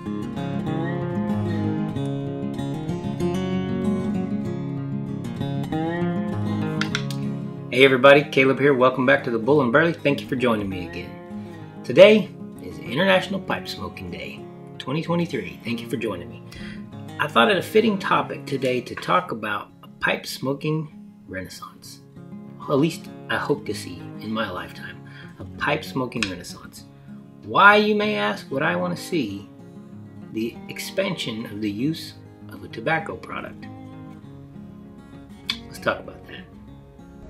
Hey everybody, Caleb here. Welcome back to the Bull and Burley. Thank you for joining me again. Today is International Pipe Smoking Day 2023. Thank you for joining me. I thought it a fitting topic today to talk about a pipe smoking renaissance. At least I hope to see in my lifetime a pipe smoking renaissance. Why, you may ask? What I want to see: the expansion of the use of a tobacco product. Let's talk about that.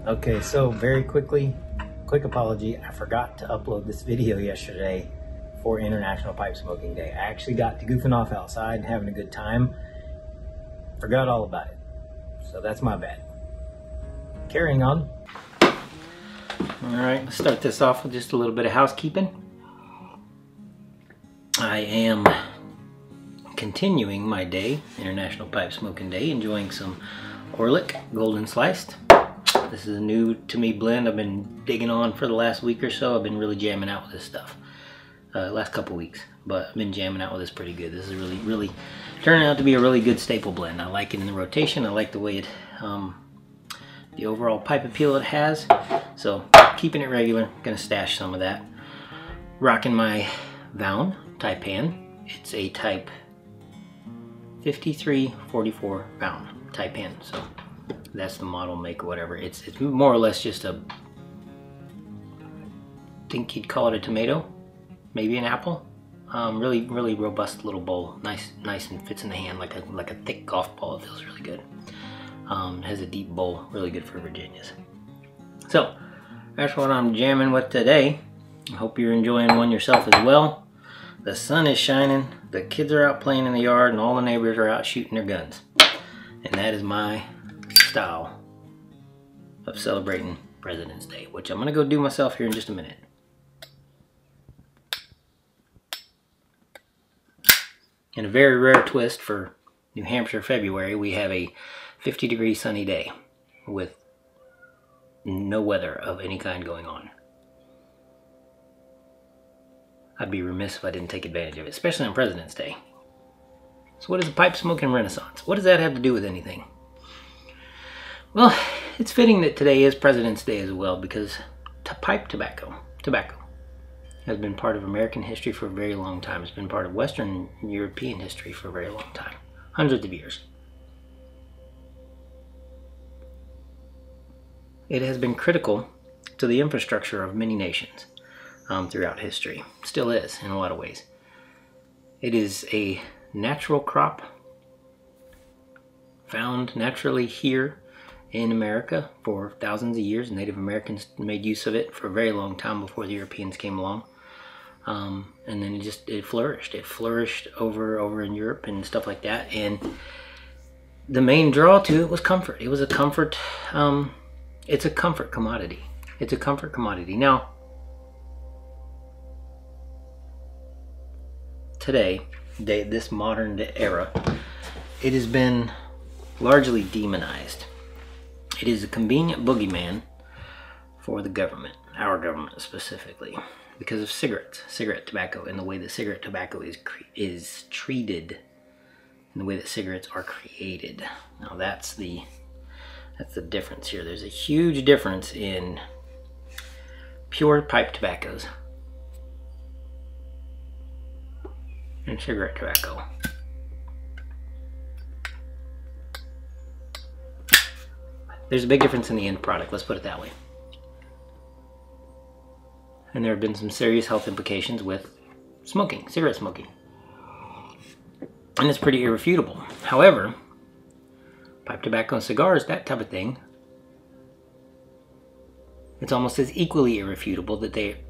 Okay, so very quick apology. I forgot to upload this video yesterday for International Pipe Smoking Day. I actually got to goofing off outside and having a good time. Forgot all about it. So that's my bad. Carrying on. Alright, let's start this off with just a little bit of housekeeping. I am continuing my day, International Pipe Smoking Day, enjoying some Orlik Golden Sliced. This is a new to me blend I've been digging on for the last week or so. I've been really jamming out with this stuff. Last couple weeks, but I've been jamming out with this pretty good. This is really turning out to be a really good staple blend. I like it in the rotation. I like the way it, the overall pipe appeal it has. So keeping it regular, gonna stash some of that. Rocking my Vaughn Taipan. It's a type 5344 Vaughn Taipan. So that's the model, make, whatever. It's more or less just a, I think you'd call it a tomato, maybe an apple. Really robust little bowl. Nice and fits in the hand like a thick golf ball. It feels really good. Has a deep bowl, really good for Virginias. So that's what I'm jamming with today. I hope you're enjoying one yourself as well. The sun is shining, the kids are out playing in the yard, and all the neighbors are out shooting their guns. And that is my style of celebrating President's Day, which I'm gonna go do myself here in just a minute. In a very rare twist for New Hampshire February, we have a 50-degree sunny day with no weather of any kind going on. I'd be remiss if I didn't take advantage of it, especially on President's Day. So what is a pipe smoking renaissance? What does that have to do with anything? Well, it's fitting that today is President's Day as well, because pipe tobacco has been part of American history for a very long time. It's been part of Western European history for a very long time, hundreds of years. It has been critical to the infrastructure of many nations throughout history. Still is, in a lot of ways. It is a natural crop found naturally here in America for thousands of years. Native Americans made use of it for a very long time before the Europeans came along. And then it flourished. It flourished over in Europe and stuff like that. And the main draw to it was comfort. It was a comfort, it's a comfort commodity. It's a comfort commodity. Now, today, this modern era, it has been largely demonized. It is a convenient boogeyman for the government, our government specifically, because of cigarette tobacco, and the way that cigarette tobacco is treated, and the way that cigarettes are created. Now that's the difference here. There's a huge difference in pure pipe tobaccos and cigarette tobacco. There's a big difference in the end product, let's put it that way. And there have been some serious health implications with smoking, cigarette smoking. And it's pretty irrefutable. However, pipe tobacco and cigars, that type of thing, it's almost as equally irrefutable that they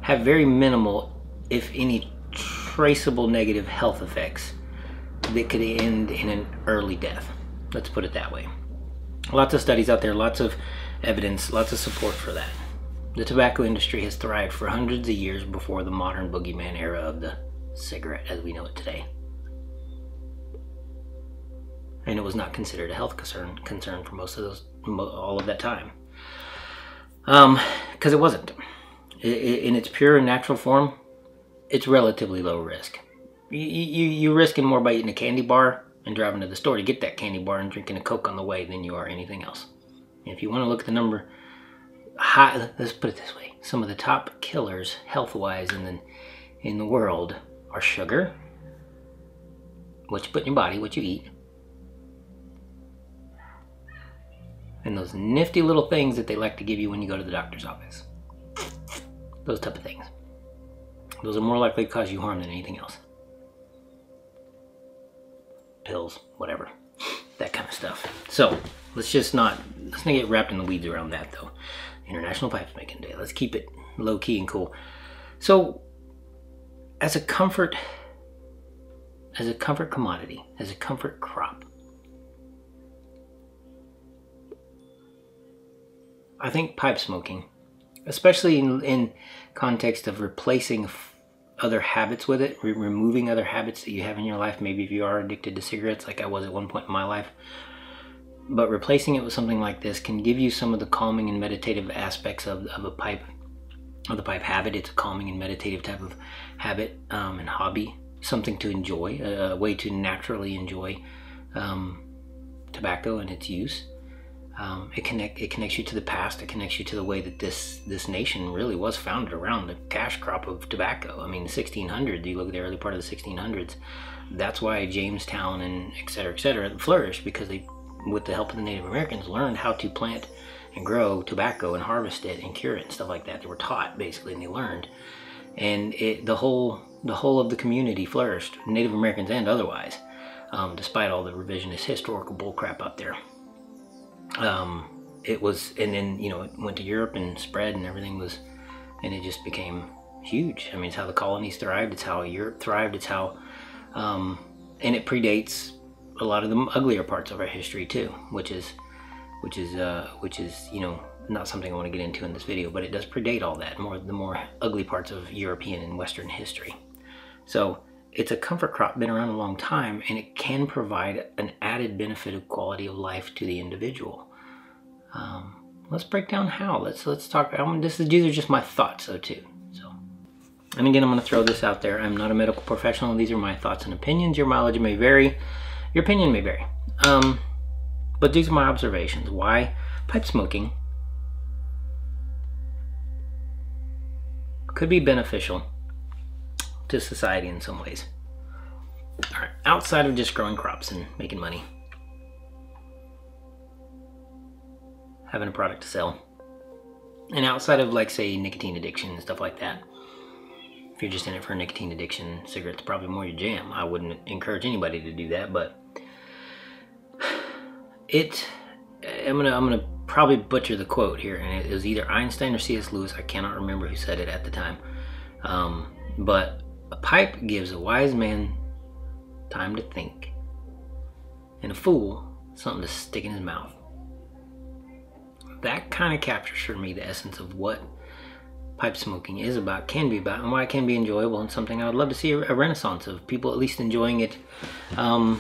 have very minimal, if any, traceable negative health effects that could end in an early death. Let's put it that way. Lots of studies out there, lots of evidence, lots of support for that. The tobacco industry has thrived for hundreds of years before the modern boogeyman era of the cigarette as we know it today. And it was not considered a health concern for most of those, all of that time. Because it wasn't. In its pure and natural form, it's relatively low risk. You're risking more by eating a candy bar and driving to the store to get that candy bar and drinking a Coke on the way than you are anything else. If you want to look at the number high, let's put it this way: some of the top killers health-wise in the world are sugar, what you put in your body, what you eat, and those nifty little things that they like to give you when you go to the doctor's office. Those type of things. Those are more likely to cause you harm than anything else. Pills, whatever, that kind of stuff. So let's not get wrapped in the weeds around that, though. International Pipe Making Day. Let's keep it low key and cool. So, as a comfort commodity, as a comfort crop, I think pipe smoking, especially in context of replacing other habits with it, removing other habits that you have in your life. Maybe if you are addicted to cigarettes like I was at one point in my life, but replacing it with something like this can give you some of the calming and meditative aspects of the pipe habit. It's a calming and meditative type of habit and hobby, something to enjoy, a way to naturally enjoy tobacco and its use. It connects you to the past. It connects you to the way that this nation really was founded around the cash crop of tobacco. I mean, the 1600s, you look at the early part of the 1600s, that's why Jamestown and et cetera, flourished, because they, with the help of the Native Americans, learned how to plant and grow tobacco and harvest it and cure it and stuff like that. They were taught, basically, and they learned. And the whole of the community flourished, Native Americans and otherwise, despite all the revisionist historical bullcrap out there. It was, and then, you know, it went to Europe and spread and everything was, and it just became huge. I mean, it's how the colonies thrived, it's how Europe thrived, it's how, and it predates a lot of the uglier parts of our history too, which is, you know, not something I want to get into in this video, but it does predate all that, the more ugly parts of European and Western history. So it's a comfort crop, been around a long time, and it can provide an added benefit of quality of life to the individual. Let's break down how. Let's talk. These are just my thoughts, though, too. So, and again, I'm going to throw this out there. I'm not a medical professional. These are my thoughts and opinions. Your mileage may vary. Your opinion may vary. But these are my observations. Why pipe smoking could be beneficial to society in some ways. All right, outside of just growing crops and making money, having a product to sell, and outside of, like, say, nicotine addiction and stuff like that. If you're just in it for a nicotine addiction, cigarettes probably more your jam. I wouldn't encourage anybody to do that, but I'm gonna probably butcher the quote here, and it was either Einstein or C.S. Lewis. I cannot remember who said it at the time, but a pipe gives a wise man time to think, and a fool something to stick in his mouth. That kind of captures for me the essence of what pipe smoking is about, can be about, and why it can be enjoyable, and something I would love to see a renaissance of people at least enjoying it, you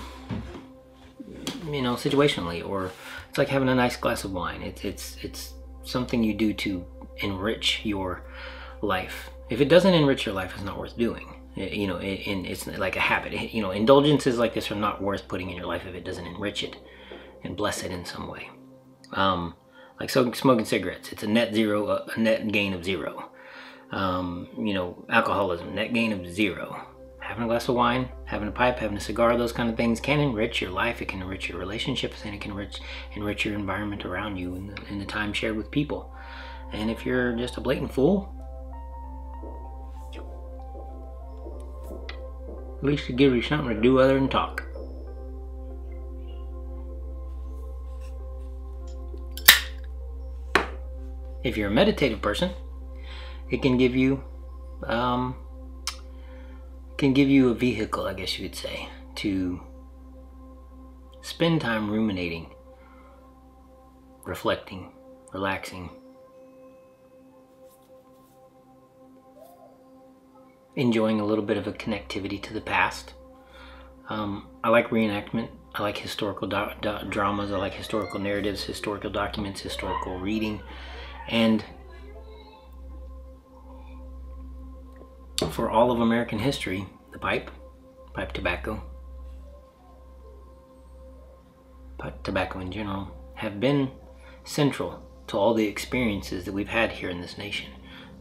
know, situationally. Or it's like having a nice glass of wine. It's something you do to enrich your life. If it doesn't enrich your life, it's not worth doing. You know, it's like a habit. You know, indulgences like this are not worth putting in your life if it doesn't enrich it and bless it in some way. Like smoking cigarettes, it's a net gain of zero. You know, alcoholism, net gain of zero. Having a glass of wine, having a pipe, having a cigar, those kind of things can enrich your life. It can enrich your relationships, and it can enrich your environment around you and the time shared with people. And if you're just a blatant fool, at least it gives you something to do other than talk. If you're a meditative person, it can give you a vehicle, I guess you could say, to spend time ruminating, reflecting, relaxing, enjoying a little bit of a connectivity to the past. I like reenactment. I like historical dramas. I like historical narratives, historical documents, historical reading. And for all of American history, the pipe pipe tobacco, pipe tobacco in general, have been central to all the experiences that we've had here in this nation,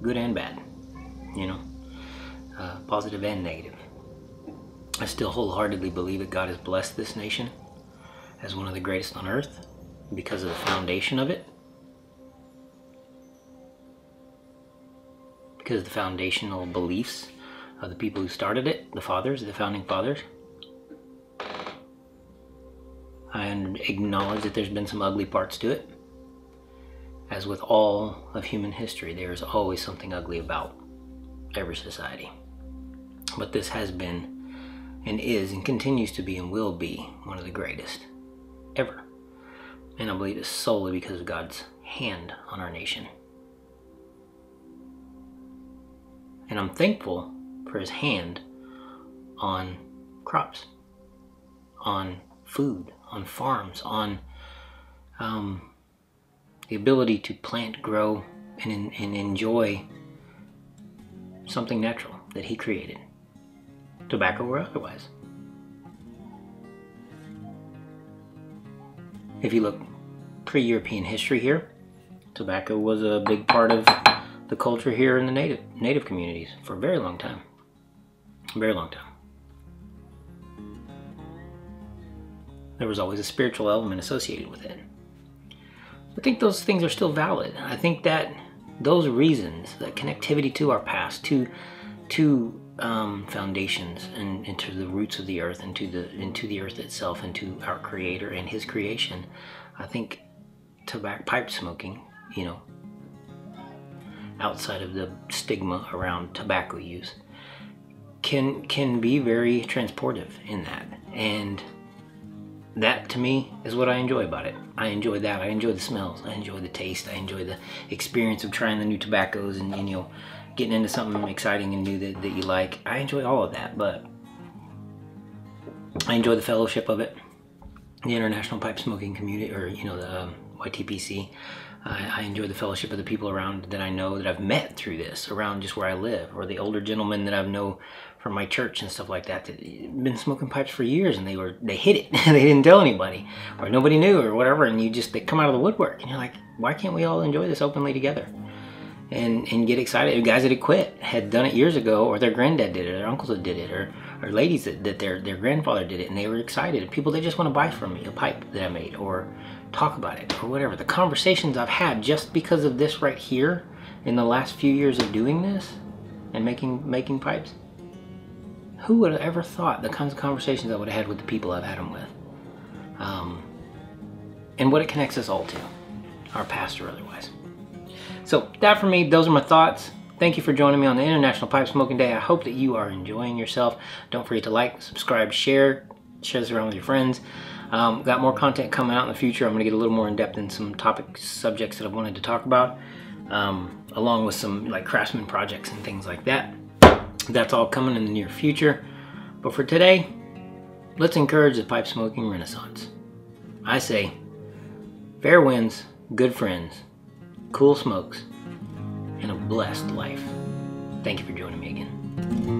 good and bad, you know, positive and negative. I still wholeheartedly believe that God has blessed this nation as one of the greatest on earth because of the foundation of it, because of the foundational beliefs of the people who started it, the fathers, the founding fathers. I acknowledge that there's been some ugly parts to it. As with all of human history, there is always something ugly about every society. But this has been and is and continues to be and will be one of the greatest ever. And I believe it's solely because of God's hand on our nation. And I'm thankful for his hand on crops, on food, on farms, on the ability to plant, grow, and enjoy something natural that he created, tobacco or otherwise. If you look pre-European history here, tobacco was a big part of the culture here in the native communities for a very long time. A very long time. There was always a spiritual element associated with it. I think those things are still valid. I think that those reasons, that connectivity to our past, to foundations and into the roots of the earth, into the earth itself, into our Creator and His creation, I think pipe smoking, you know, outside of the stigma around tobacco use, can be very transportive in that. And that to me is what I enjoy about it. I enjoy that. I enjoy the smells. I enjoy the taste. I enjoy the experience of trying the new tobaccos and you know, getting into something exciting and new that you like. I enjoy all of that, but I enjoy the fellowship of it, the International Pipe Smoking Community, or you know, the YTPC. I enjoy the fellowship of the people around that I know that I've met through this, around just where I live, or the older gentlemen that I know from my church and stuff like that been smoking pipes for years, and they hid it. They didn't tell anybody, or nobody knew, or whatever, and they come out of the woodwork, and you're like, why can't we all enjoy this openly together and get excited? Guys that had quit had done it years ago, or their granddad did it, or their uncles that did it, or ladies that their grandfather did it, and they were excited. People that just want to buy from me a pipe that I made, or talk about it, or whatever. The conversations I've had just because of this right here in the last few years of doing this and making pipes. Who would have ever thought the kinds of conversations I would have had with the people I've had them with, and what it connects us all to, our past or otherwise. So that for me, those are my thoughts. Thank you for joining me on the International Pipe Smoking Day. I hope that you are enjoying yourself. Don't forget to like, subscribe, share this around with your friends. Got more content coming out in the future. I'm going to get a little more in depth in some subjects that I've wanted to talk about, along with some like craftsman projects and things like that. That's all coming in the near future. But for today, let's encourage the pipe smoking renaissance. I say, fair winds, good friends, cool smokes, and a blessed life. Thank you for joining me again.